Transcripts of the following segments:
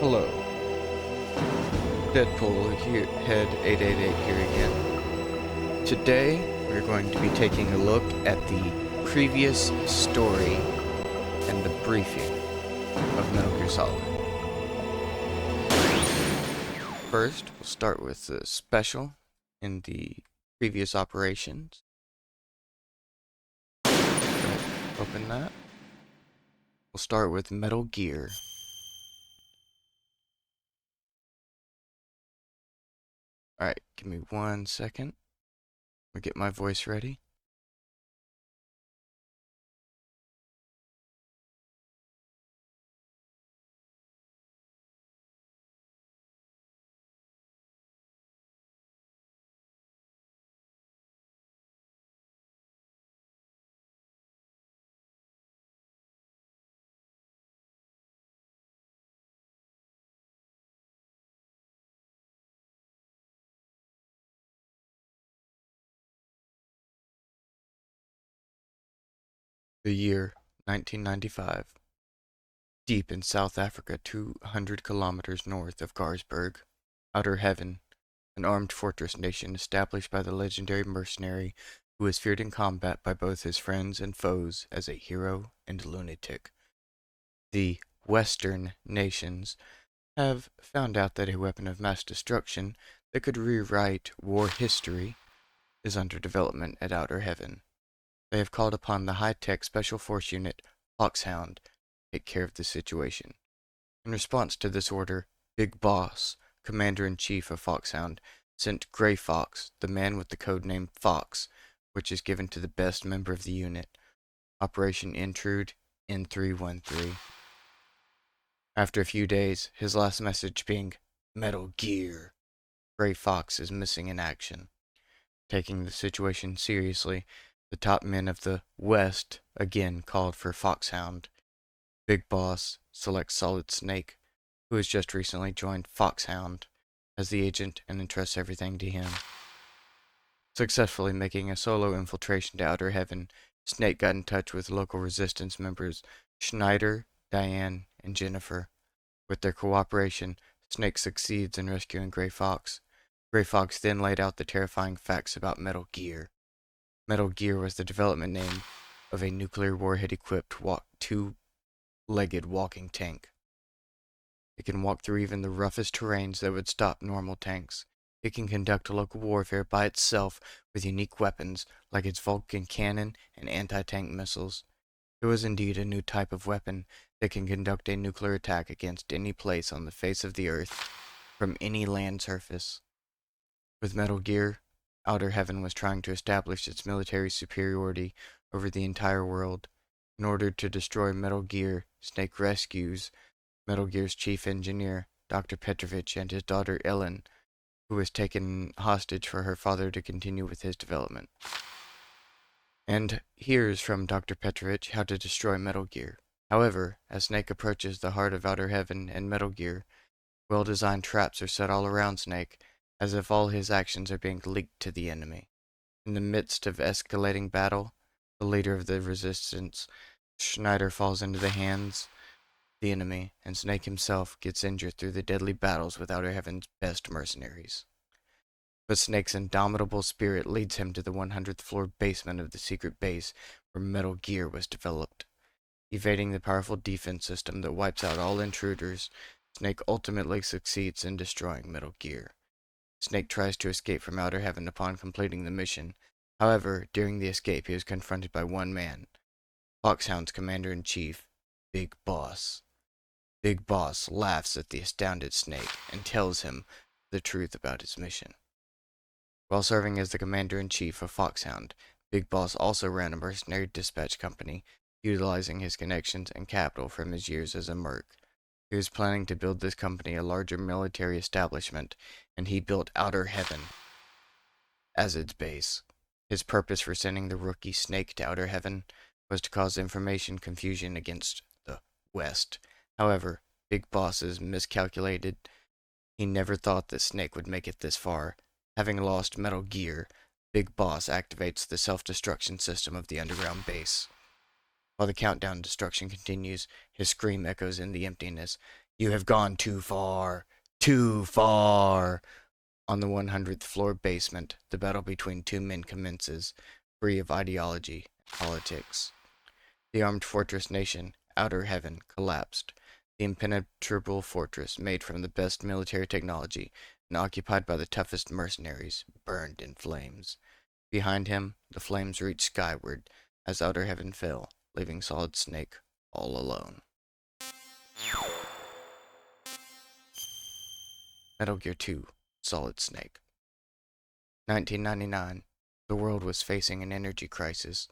Hello, Deadpool here, Head 888 here again. Today, we're going to be taking a look at the previous story and the briefing of Metal Gear Solid. First, we'll start with the special in the previous operations. Open that. We'll start with Metal Gear. Alright, give me 1 second. I'll get my voice ready. The year 1995. Deep in South Africa, 200 kilometers north of Garsberg, Outer Heaven, an armed fortress nation established by the legendary mercenary who is feared in combat by both his friends and foes as a hero and lunatic. The Western nations have found out that a weapon of mass destruction that could rewrite war history is under development at Outer Heaven. They have called upon the high-tech Special Force Unit Foxhound to take care of the situation. In response to this order, Big Boss, Commander-in-Chief of Foxhound, sent Grey Fox, the man with the code name Fox, which is given to the best member of the unit, Operation Intrude N313. After a few days, his last message being, Metal Gear, Grey Fox is missing in action. Taking the situation seriously, the top men of the West again called for Foxhound. Big Boss selects Solid Snake, who has just recently joined Foxhound, as the agent and entrusts everything to him. Successfully making a solo infiltration to Outer Heaven, Snake got in touch with local resistance members Schneider, Diane, and Jennifer. With their cooperation, Snake succeeds in rescuing Grey Fox. Grey Fox then laid out the terrifying facts about Metal Gear. Metal Gear was the development name of a nuclear warhead-equipped two-legged walking tank. It can walk through even the roughest terrains that would stop normal tanks. It can conduct local warfare by itself with unique weapons like its Vulcan cannon and anti-tank missiles. It was indeed a new type of weapon that can conduct a nuclear attack against any place on the face of the Earth, from any land surface. With Metal Gear, Outer Heaven was trying to establish its military superiority over the entire world. In order to destroy Metal Gear, Snake rescues Metal Gear's chief engineer, Dr. Petrovich, and his daughter Ellen, who was taken hostage for her father to continue with his development. And here's from Dr. Petrovich how to destroy Metal Gear. However, as Snake approaches the heart of Outer Heaven and Metal Gear, well-designed traps are set all around Snake, as if all his actions are being leaked to the enemy. In the midst of escalating battle, the leader of the resistance, Schneider, falls into the hands of the enemy, and Snake himself gets injured through the deadly battles with Outer Heaven's best mercenaries. But Snake's indomitable spirit leads him to the 100th floor basement of the secret base where Metal Gear was developed. Evading the powerful defense system that wipes out all intruders, Snake ultimately succeeds in destroying Metal Gear. Snake tries to escape from Outer Heaven upon completing the mission. However, during the escape, he is confronted by one man, Foxhound's Commander-in-Chief, Big Boss. Big Boss laughs at the astounded Snake and tells him the truth about his mission. While serving as the Commander-in-Chief of Foxhound, Big Boss also ran a mercenary dispatch company, utilizing his connections and capital from his years as a merc. He was planning to build this company a larger military establishment, and he built Outer Heaven as its base. His purpose for sending the rookie Snake to Outer Heaven was to cause information confusion against the West. However, Big Boss is miscalculated. He never thought that Snake would make it this far. Having lost Metal Gear, Big Boss activates the self-destruction system of the underground base. While the countdown to destruction continues, his scream echoes in the emptiness. You have gone too far. Too far. On the 100th floor basement, the battle between two men commences, free of ideology and politics. The armed fortress nation, Outer Heaven, collapsed. The impenetrable fortress, made from the best military technology and occupied by the toughest mercenaries, burned in flames. Behind him, the flames reached skyward as Outer Heaven fell, leaving Solid Snake all alone. Metal Gear 2: Solid Snake. 1999. The world was facing an energy crisis.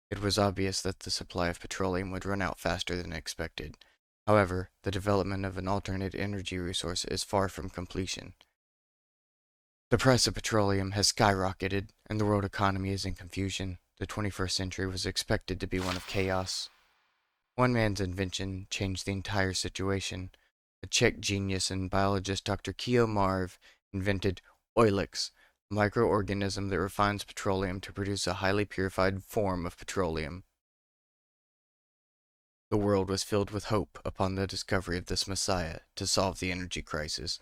It was obvious that the supply of petroleum would run out faster than expected. However, the development of an alternate energy resource is far from completion. The price of petroleum has skyrocketed, and the world economy is in confusion. The 21st century was expected to be one of chaos. One man's invention changed the entire situation. A Czech genius and biologist, Dr. Kio Marv, invented Oilix, a microorganism that refines petroleum to produce a highly purified form of petroleum. The world was filled with hope upon the discovery of this messiah to solve the energy crisis,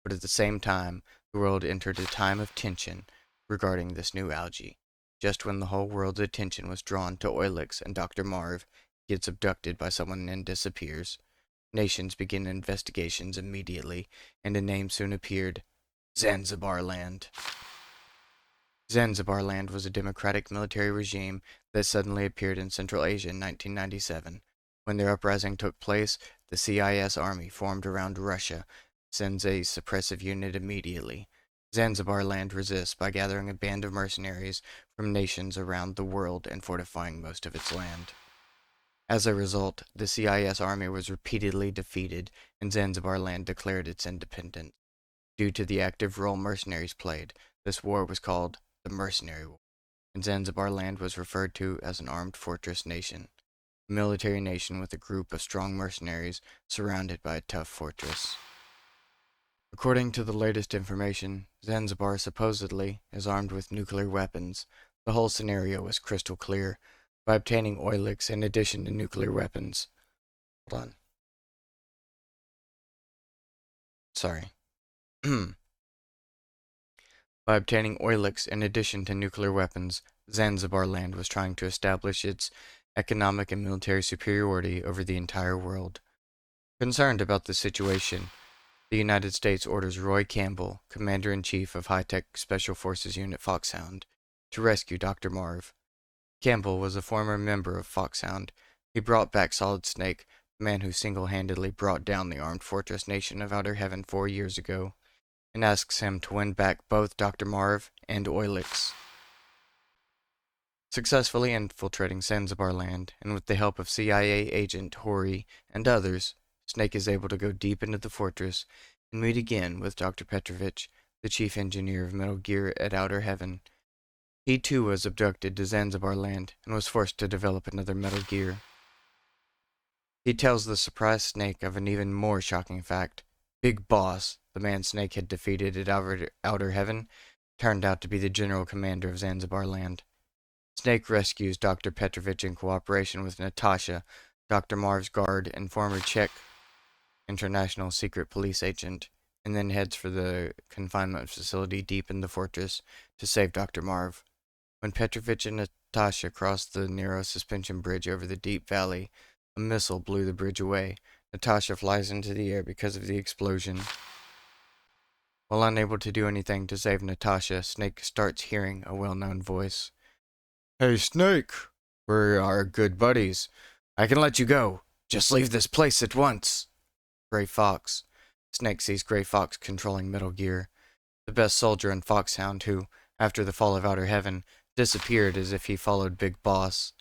but at the same time, the world entered a time of tension regarding this new algae. Just when the whole world's attention was drawn to Oilix and Dr. Marv gets abducted by someone and disappears, nations begin investigations immediately, and a name soon appeared: Zanzibar Land. Zanzibar Land was a democratic military regime that suddenly appeared in Central Asia in 1997. When their uprising took place, the CIS army formed around Russia, sends a suppressive unit immediately. Zanzibar Land resists by gathering a band of mercenaries from nations around the world and fortifying most of its land. As a result, the CIS army was repeatedly defeated, and Zanzibar Land declared its independence. Due to the active role mercenaries played, this war was called the Mercenary War, and Zanzibar Land was referred to as an armed fortress nation, a military nation with a group of strong mercenaries surrounded by a tough fortress. According to the latest information, Zanzibar supposedly is armed with nuclear weapons. The whole scenario was crystal clear. By obtaining Oilix in addition to nuclear weapons. Hold on. Sorry. By obtaining Oilix in addition to nuclear weapons, Zanzibar Land was trying to establish its economic and military superiority over the entire world. Concerned about the situation, the United States orders Roy Campbell, Commander-in-Chief of High-Tech Special Forces Unit Foxhound, to rescue Dr. Marv. Campbell was a former member of Foxhound. He brought back Solid Snake, the man who single-handedly brought down the armed fortress nation of Outer Heaven 4 years ago, and asks him to win back both Dr. Marv and Oilix. Successfully infiltrating Zanzibar Land, and with the help of CIA agent Hori and others, Snake is able to go deep into the fortress and meet again with Dr. Petrovich, the chief engineer of Metal Gear at Outer Heaven. He too was abducted to Zanzibar Land and was forced to develop another Metal Gear. He tells the surprised Snake of an even more shocking fact. Big Boss, the man Snake had defeated at Outer Heaven, turned out to be the general commander of Zanzibar Land. Snake rescues Dr. Petrovich in cooperation with Natasha, Dr. Marv's guard and former Czech international secret police agent, and then heads for the confinement facility deep in the fortress to save Dr. Marv. When Petrovich and Natasha crossed the narrow suspension bridge over the deep valley, a missile blew the bridge away. Natasha flies into the air because of the explosion. While unable to do anything to save Natasha, Snake starts hearing a well-known voice. "Hey, Snake, we are good buddies. I can let you go. Just leave this place at once." Gray Fox. Snake sees Gray Fox controlling Metal Gear, the best soldier in Foxhound who, after the fall of Outer Heaven, disappeared as if he followed Big Boss.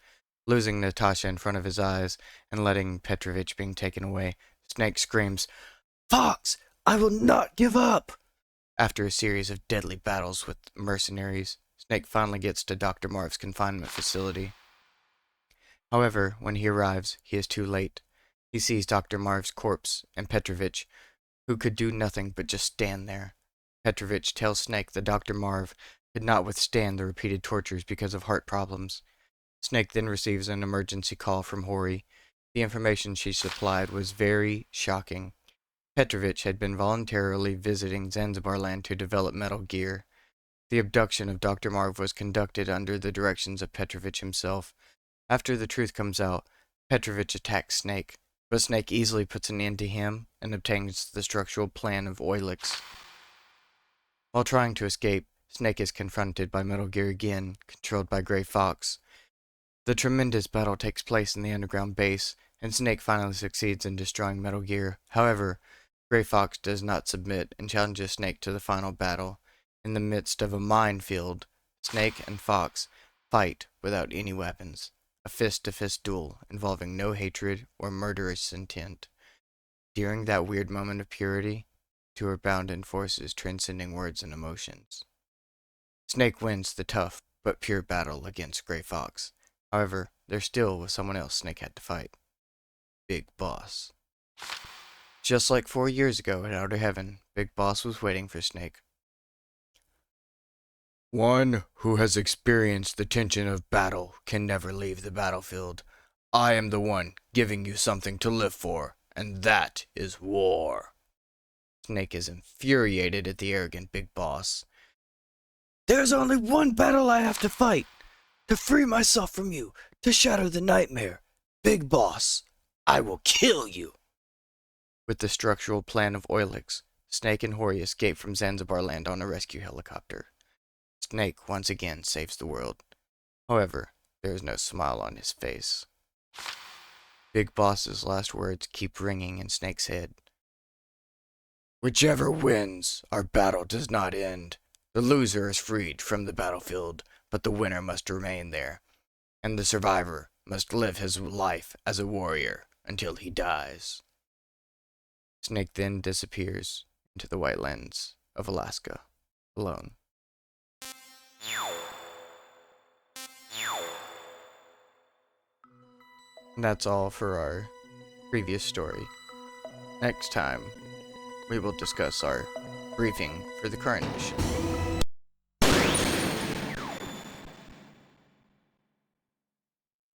Losing Natasha in front of his eyes and letting Petrovich being taken away, Snake screams, "Fox, I will not give up!" After a series of deadly battles with mercenaries, Snake finally gets to Dr. Marv's confinement facility. However, when he arrives, he is too late. He sees Dr. Marv's corpse and Petrovich, who could do nothing but just stand there. Petrovich tells Snake that Dr. Marv could not withstand the repeated tortures because of heart problems. Snake then receives an emergency call from Hori. The information she supplied was very shocking. Petrovich had been voluntarily visiting Zanzibar land to develop Metal Gear. The abduction of Dr. Marv was conducted under the directions of Petrovich himself. After the truth comes out, Petrovich attacks Snake, but Snake easily puts an end to him and obtains the structural plan of Oilix. While trying to escape, Snake is confronted by Metal Gear again, controlled by Gray Fox. The tremendous battle takes place in the underground base, and Snake finally succeeds in destroying Metal Gear. However, Gray Fox does not submit and challenges Snake to the final battle. In the midst of a minefield, Snake and Fox fight without any weapons, a fist-to-fist duel involving no hatred or murderous intent. During that weird moment of purity, two are bound in forces transcending words and emotions. Snake wins the tough but pure battle against Gray Fox. However, there still was someone else Snake had to fight. Big Boss. Just like 4 years ago at Outer Heaven, Big Boss was waiting for Snake. One who has experienced the tension of battle can never leave the battlefield. I am the one giving you something to live for, and that is war. Snake is infuriated at the arrogant Big Boss. There's only one battle I have to fight. To free myself from you, to shatter the nightmare. Big Boss, I will kill you. With the structural plan of Oilix, Snake and Hori escape from Zanzibar land on a rescue helicopter. Snake once again saves the world. However, there is no smile on his face. Big Boss's last words keep ringing in Snake's head. Whichever wins, our battle does not end. The loser is freed from the battlefield, but the winner must remain there, and the survivor must live his life as a warrior until he dies. Snake then disappears into the white lands of Alaska, alone. And that's all for our previous story. Next time, we will discuss our briefing for the current mission.